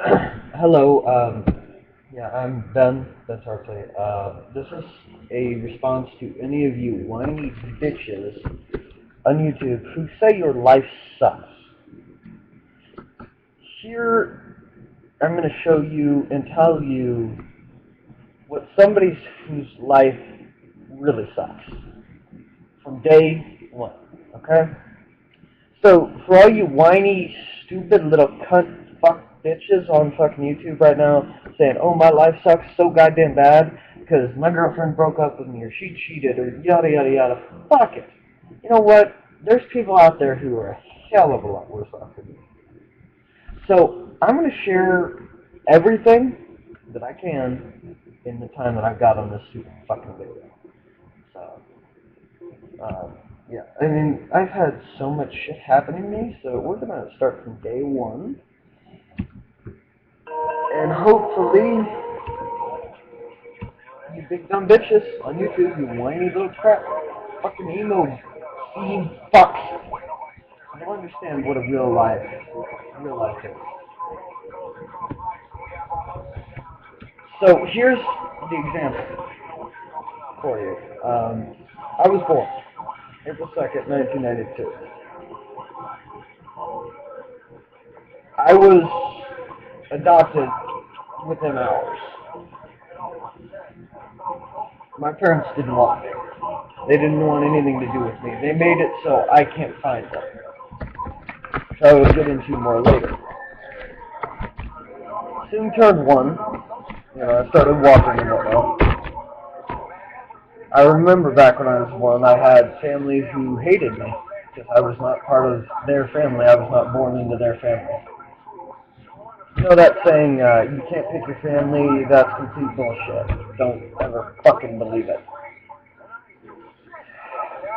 Hello, yeah, I'm Ben Tarpley. This is a response to any of you whiny bitches on YouTube who say your life sucks. Here, I'm going to show you and tell you what somebody whose life really sucks from day one, okay? So, for all you whiny, stupid little cunt fuck bitches on fucking YouTube right now saying, oh, my life sucks so goddamn bad because my girlfriend broke up with me or she cheated or yada yada yada, fuck it. You know what? There's people out there who are a hell of a lot worse off than me. So, I'm going to share everything that I can in the time that I've got on this stupid fucking video. So, yeah, I mean, I've had so much shit happening to me, so we're gonna start from day one, and hopefully, you big dumb bitches on YouTube, you whiny little crap, fucking emo eating fucks, I don't understand what a real life is. So here's the example for you. I was born April 2nd, 1992. I was adopted within hours. My parents didn't want me. They didn't want anything to do with me. They made it so I can't find them, which I will get into more later. Soon turned one. I started walking and whatnot. I remember back when I was one, I had family who hated me because I was not part of their family. I was not born into their family. You know that saying, you can't pick your family? That's complete bullshit. Don't ever fucking believe it.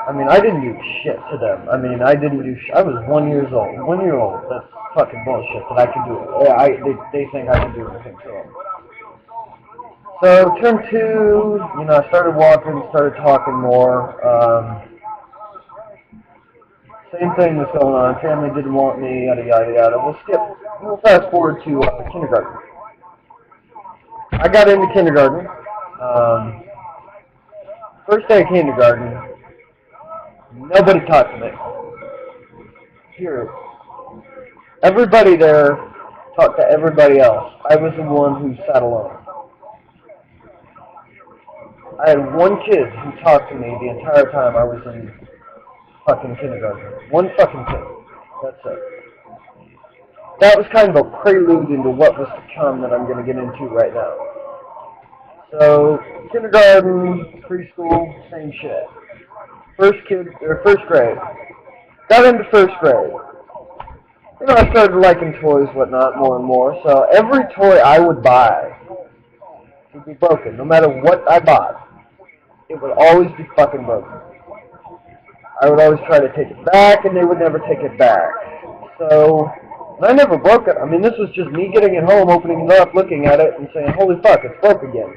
I mean, I didn't do shit to them. I mean, I didn't do I was 1 year old. 1 year old. That's fucking bullshit that I could do it. Yeah, they think I can do anything to them. So, turn two, I started walking, started talking more. Same thing was going on. Family didn't want me, yada, yada, yada. We'll fast forward to kindergarten. I got into kindergarten. Um, First day of kindergarten, nobody talked to me. Period. Everybody there talked to everybody else. I was the one who sat alone. I had one kid who talked to me the entire time I was in fucking kindergarten. One fucking kid. That's it. That was kind of a prelude into what was to come that I'm going to get into right now. So, kindergarten, preschool, same shit. First grade. Got into first grade. I started liking toys, whatnot, more and more. So every toy I would buy would be broken. No matter what I bought, it would always be fucking broken. I would always try to take it back, and they would never take it back. So, and I never broke it. I mean, this was just me getting it home, opening it up, looking at it, and saying, holy fuck, it's broke again.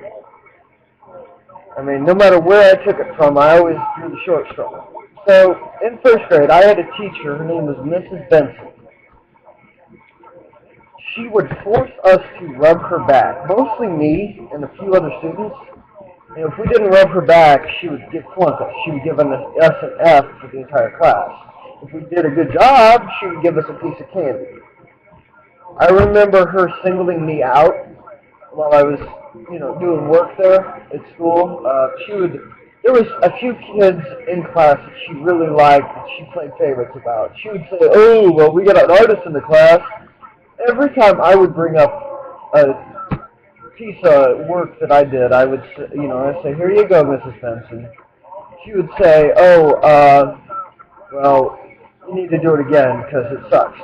I mean, no matter where I took it from, I always drew the short straw. So, in first grade, I had a teacher. Her name was Mrs. Benson. She would force us to rub her back, mostly me and a few other students. And if we didn't rub her back, she would get flunk us. She would give us an F for the entire class. If we did a good job, she would give us a piece of candy. I remember her singling me out while I was, doing work there at school. There was a few kids in class that she really liked that she played favorites about. She would say, oh, well, we got an artist in the class. Every time I would bring up a piece of work that I did, I would, I'd say, here you go, Mrs. Benson. She would say, oh, well, you need to do it again because it sucks.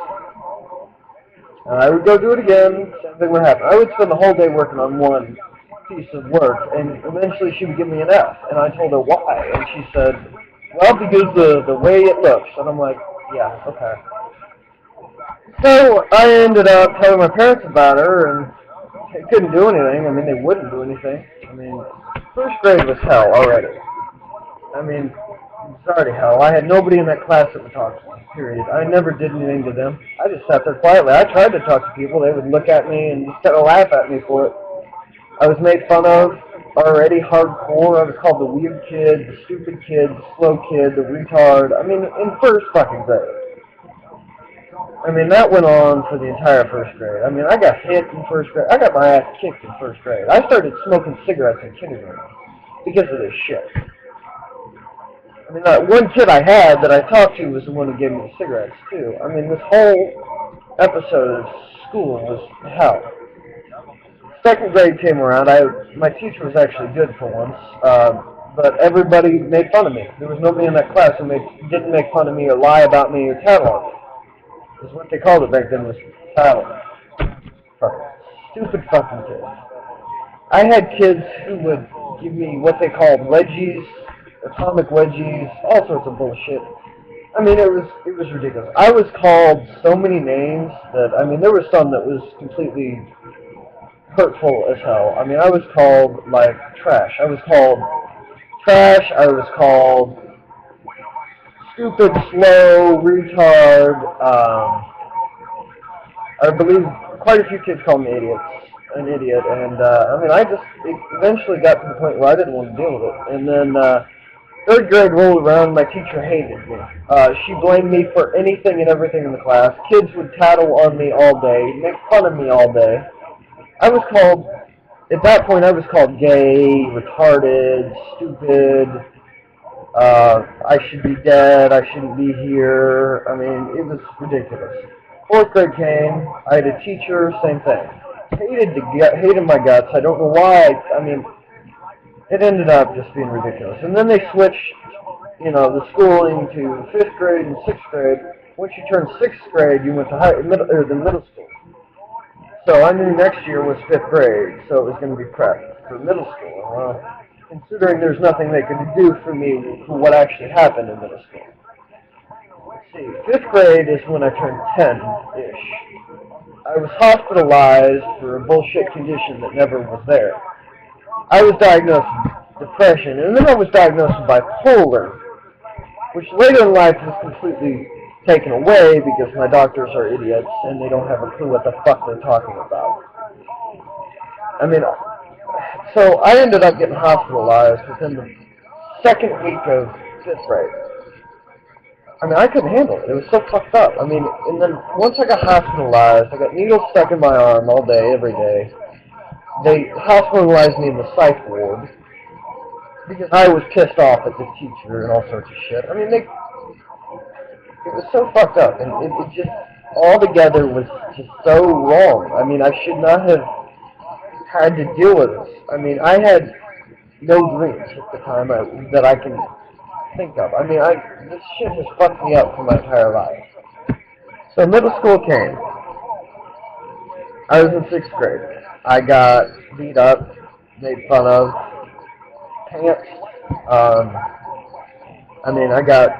And I would go do it again, same thing would happen. I would spend the whole day working on one piece of work, and eventually she would give me an F. And I told her why, and she said, well, because the way it looks. And I'm like, yeah, okay. So I ended up telling my parents about her, and they couldn't do anything. I mean, they wouldn't do anything. I mean, first grade was hell already. I mean, Sorry, hell. I had nobody in that class that would talk to me, period. I never did anything to them. I just sat there quietly. I tried to talk to people. They would look at me and just kind of laugh at me for it. I was made fun of already hardcore. I was called the weird kid, the stupid kid, the slow kid, the retard. I mean, in first fucking grade. I mean, that went on for the entire first grade. I mean, I got hit in first grade. I got my ass kicked in first grade. I started smoking cigarettes in kindergarten because of this shit. I mean, that one kid I had that I talked to was the one who gave me the cigarettes, too. I mean, this whole episode of school was hell. Second grade came around. My teacher was actually good for once, but everybody made fun of me. There was nobody in that class who didn't make fun of me or lie about me or tattle on me. Is what they called it back then, was tattle. Fucking stupid fucking kids. I had kids who would give me what they called wedgies, atomic wedgies, all sorts of bullshit. I mean, it was ridiculous. I was called so many names that, I mean, there was some that was completely hurtful as hell. I mean, I was called, like, trash. I was called trash. I was called stupid, slow, retard. I believe quite a few kids called me an idiot. And, I mean, it eventually got to the point where I didn't want to deal with it. And then, third grade rolled around, my teacher hated me. She blamed me for anything and everything in the class. Kids would tattle on me all day, make fun of me all day. At that point, I was called gay, retarded, stupid, I should be dead, I shouldn't be here. I mean, it was ridiculous. Fourth grade came, I had a teacher, same thing. Hated my guts, I don't know why, I mean, it ended up just being ridiculous. And then they switched, the schooling to 5th grade and 6th grade. Once you turned 6th grade, you went to the middle school. So I knew next year was 5th grade, so it was going to be prep for middle school. Well, considering there's nothing they could do for me for what actually happened in middle school. Let's see, 5th grade is when I turned 10-ish. I was hospitalized for a bullshit condition that never was there. I was diagnosed with depression, and then I was diagnosed with bipolar, which later in life was completely taken away because my doctors are idiots and they don't have a clue what the fuck they're talking about. I mean, so I ended up getting hospitalized within the second week of 5th grade. I mean, I couldn't handle it. It was so fucked up. I mean, and then once I got hospitalized, I got needles stuck in my arm all day, every day. They hospitalized me in the psych ward because I was pissed off at the teacher and all sorts of shit. I mean, it was so fucked up, and it just, altogether was just so wrong. I mean, I should not have had to deal with this. I mean, I had no dreams at the time that I can think of. I mean, this shit has fucked me up for my entire life. So middle school came. I was in 6th grade. I got beat up, made fun of, pants. I mean, I got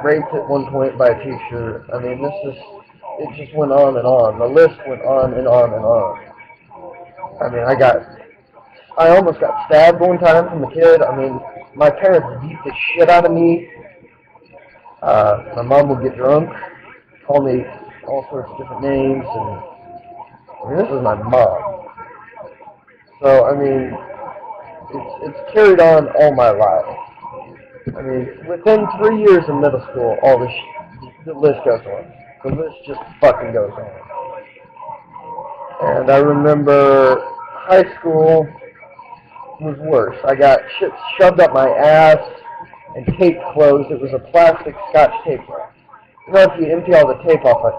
raped at one point by a teacher. I mean, it just went on and on. The list went on and on and on. I mean, I almost got stabbed one time from a kid. I mean, my parents beat the shit out of me. My mom would get drunk, call me all sorts of different names, and I mean, this is my mom. So, I mean, it's carried on all my life. I mean, within 3 years of middle school, the list goes on. The list just fucking goes on. And I remember high school was worse. I got shit shoved up my ass and tape closed. It was a plastic Scotch tape roll. You know, if you empty all the tape off a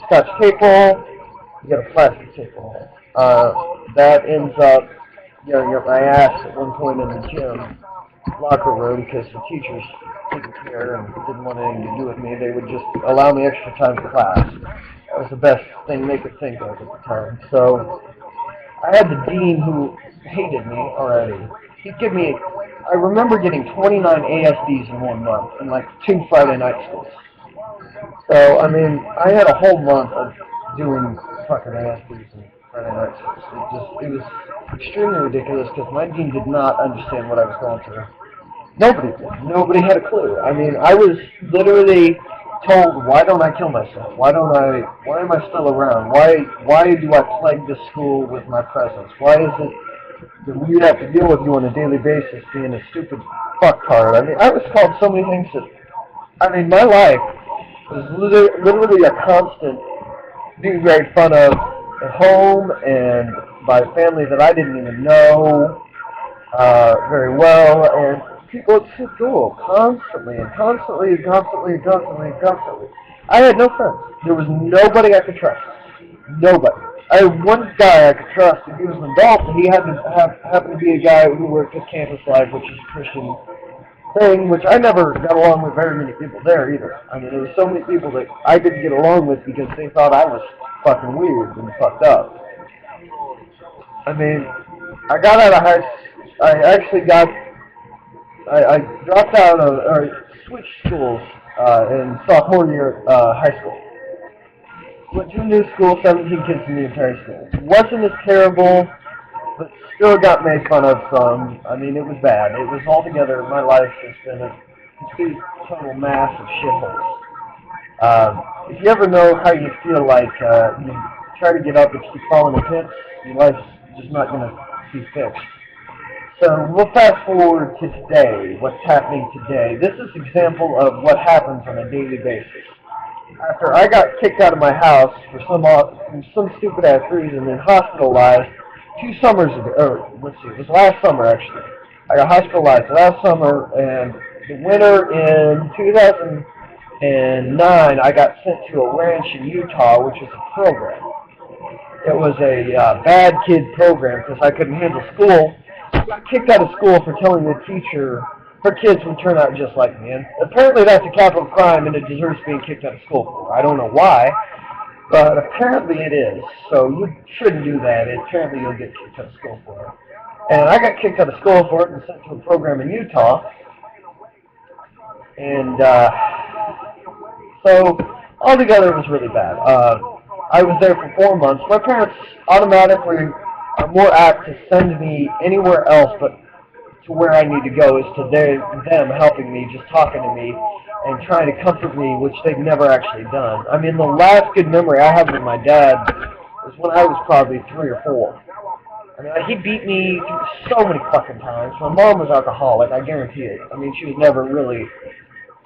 Scotch tape roll, you get a plastic tape roll. That ends up getting up my ass at one point in the gym locker room because the teachers didn't care and didn't want anything to do with me. They would just allow me extra time for class. That was the best thing they could think of at the time. So I had the dean who hated me already. He'd give me, I remember getting 29 ASDs in 1 month and like 2 Friday night schools. So, I mean, I had a whole month of doing fucking ASDs and Friday night schools. It was extremely ridiculous because my dean did not understand what I was going through. Nobody did. Nobody had a clue. I mean, I was literally told, why don't I kill myself? Why am I still around? Why do I plague this school with my presence? Why is it that we have to deal with you on a daily basis being a stupid fucktard? I mean, I was called so many things that, I mean, my life was literally a constant being made fun of at home and by family that I didn't even know very well, and people at school constantly and constantly and constantly and constantly and constantly. I had no friends. There was nobody I could trust. Nobody. I had one guy I could trust, and he was an adult, and he happened to be a guy who worked at Campus Life, which is a Christian thing, which I never got along with very many people there either. I mean, there were so many people that I didn't get along with because they thought I was fucking weird and fucked up. I mean, I got out of high school. I dropped out of, or switched schools in sophomore year high school. Went to a new school, 17 kids in the entire school. Wasn't as terrible, but still got made fun of some. I mean, it was bad. It was altogether, my life has been a complete, total mass of shitholes. If you ever know how you feel like you try to get up but keep falling in pits, your life's just not going to be fixed. So we'll fast forward to today, what's happening today. This is an example of what happens on a daily basis. After I got kicked out of my house for some stupid ass reason and hospitalized 2 summers ago, or let's see, it was last summer actually. I got hospitalized last summer, and the winter in 2009, I got sent to a ranch in Utah, which was a program. It was a bad kid program because I couldn't handle school. I got kicked out of school for telling the teacher her kids would turn out just like me. And apparently that's a capital crime and it deserves being kicked out of school for. I don't know why, but apparently it is. So you shouldn't do that. Apparently you'll get kicked out of school for it. And I got kicked out of school for it and sent to a program in Utah. And so altogether it was really bad. I was there for 4 months. My parents automatically are more apt to send me anywhere else but to where I need to go is to them helping me, just talking to me and trying to comfort me, which they've never actually done. I mean, the last good memory I have with my dad was when I was probably 3 or 4. I mean, he beat me so many fucking times. My mom was alcoholic, I guarantee it. I mean, she was never really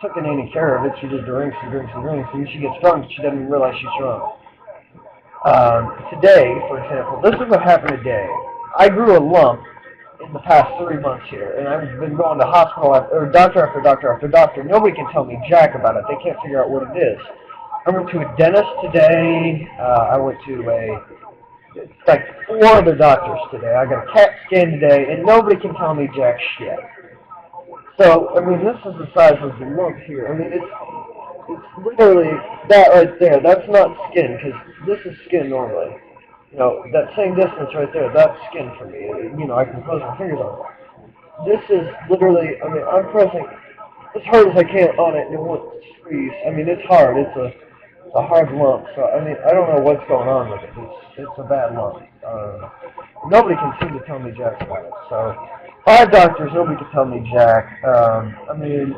taking any care of it. She just drinks and drinks and drinks, and she gets drunk, she doesn't even realize she's drunk. Today, for example, this is what happened today. I grew a lump in the past 3 months here, and I've been going to hospital or doctor after doctor after doctor. Nobody can tell me jack about it. They can't figure out what it is. I went to a dentist today. I went to like 4 other doctors today. I got a CAT scan today, and nobody can tell me jack shit. So, I mean, this is the size of the lump here. I mean, it's literally that right there. That's not skin, because this is skin normally. You know, that same distance right there, that's skin for me. You know, I can close my fingers on it. This is literally, I mean, I'm pressing as hard as I can on it, and it won't squeeze. I mean, it's hard. It's a hard lump. So, I mean, I don't know what's going on with it. It's a bad lump. Nobody can seem to tell me jack about it. So, 5 doctors, nobody can tell me jack. I mean,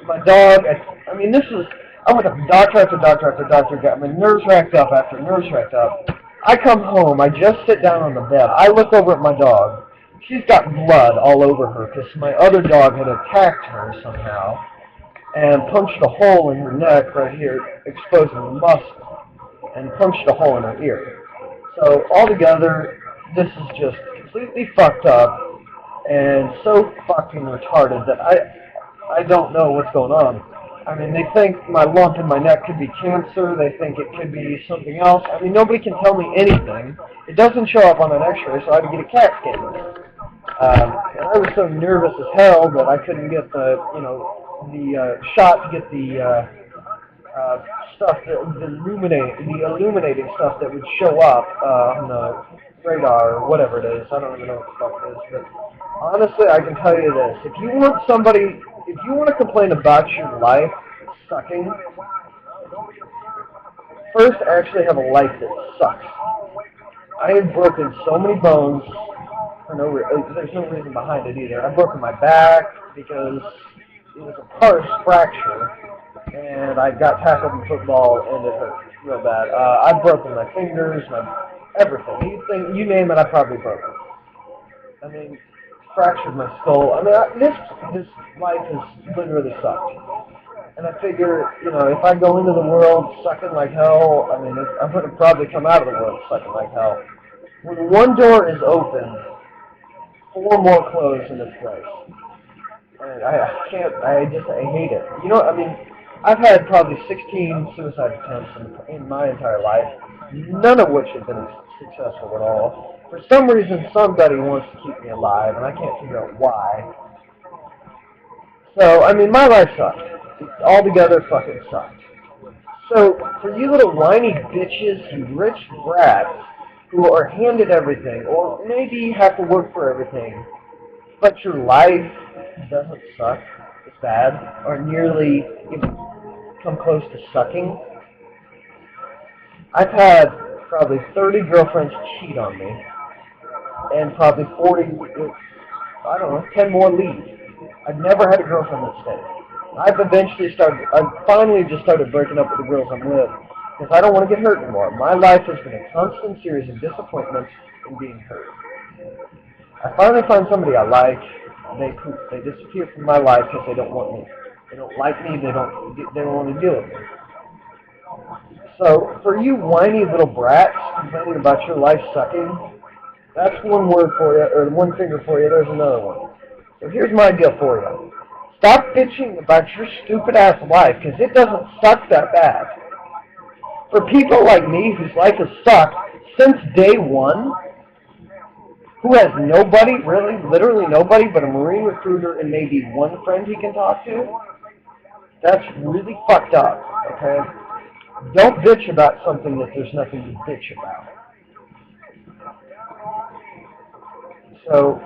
my dog, I mean, I went to doctor after doctor after doctor, got my nerves racked up after nerves racked up. I come home, I just sit down on the bed, I look over at my dog. She's got blood all over her because my other dog had attacked her somehow and punched a hole in her neck right here, exposing the muscle, and punched a hole in her ear. So altogether, this is just completely fucked up and so fucking retarded that I don't know what's going on. I mean, they think my lump in my neck could be cancer. They think it could be something else. I mean, nobody can tell me anything. It doesn't show up on an x-ray, so I had to get a CAT scan. And I was so nervous as hell that I couldn't get the shot to get the stuff, the illuminating stuff that would show up on the radar or whatever it is. I don't even know what the fuck it is, but honestly, I can tell you this: if you want to complain about your life sucking, first actually have a life that sucks. I have broken so many bones. for no there's no reason behind it either. I broke my back because it was a pars fracture, and I got tackled in football, and it hurt real bad. I've broken my fingers, my everything. You name it, I probably broke it. I mean, fractured my skull. I mean, this life has literally sucked. And I figure, if I go into the world sucking like hell, I mean, I'm going to probably come out of the world sucking like hell. When one door is open, four more close in this place. And I can't, I hate it. I mean, I've had probably 16 suicide attempts in my entire life, none of which have been successful at all. For some reason, somebody wants to keep me alive, and I can't figure out why. So, I mean, my life sucked. It altogether fucking sucked. So, for you little whiny bitches, you rich brats, who are handed everything, or maybe have to work for everything, but your life doesn't suck as bad, or nearly even come close to sucking. I've had probably 30 girlfriends cheat on me, and probably 40, I don't know, 10 more leave. I've never had a girlfriend that stayed. I finally just started breaking up with the girls I'm with, because I don't want to get hurt anymore. My life has been a constant series of disappointments and being hurt. I finally find somebody I like, and they poof. They disappear from my life because they don't want me. They don't like me. They don't want to deal with me. So, for you whiny little brats complaining about your life sucking, that's one word for you, or one finger for you. There's another one. So here's my deal for you. Stop bitching about your stupid-ass life, because it doesn't suck that bad. For people like me, whose life has sucked since day one, who has nobody, really, literally nobody but a Marine recruiter and maybe one friend he can talk to, that's really fucked up, okay? Don't bitch about something that there's nothing to bitch about. So,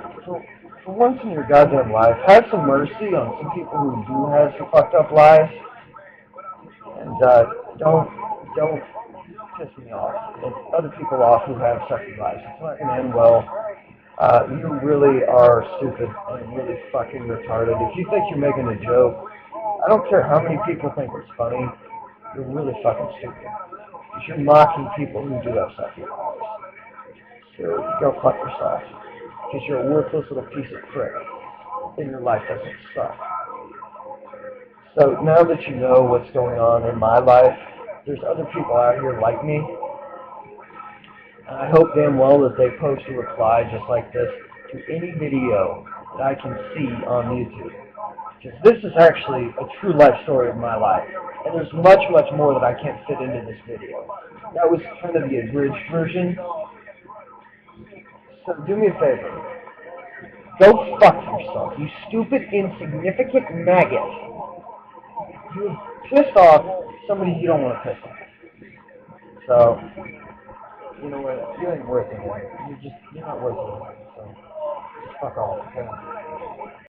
for once in your goddamn life, have some mercy on some people who do have some fucked up lives, and don't piss me off, and other people off who have sucky lives. It's not going to end well. You really are stupid and really fucking retarded. If you think you're making a joke, I don't care how many people think it's funny, you're really fucking stupid. Because you're mocking people who do have sucky lives. So go fuck yourself. Because you're a worthless little piece of prick, and your life doesn't suck. So now that you know what's going on in my life, there's other people out here like me, and I hope damn well that they post a reply just like this to any video that I can see on YouTube. Because this is actually a true life story of my life, and there's much, much more that I can't fit into this video. That was kind of the abridged version. So do me a favor. Go fuck yourself, you stupid, insignificant maggot. You pissed off somebody you don't want to piss off. So, you know what? You ain't worth it. You're not worth it. So, fuck off. Okay?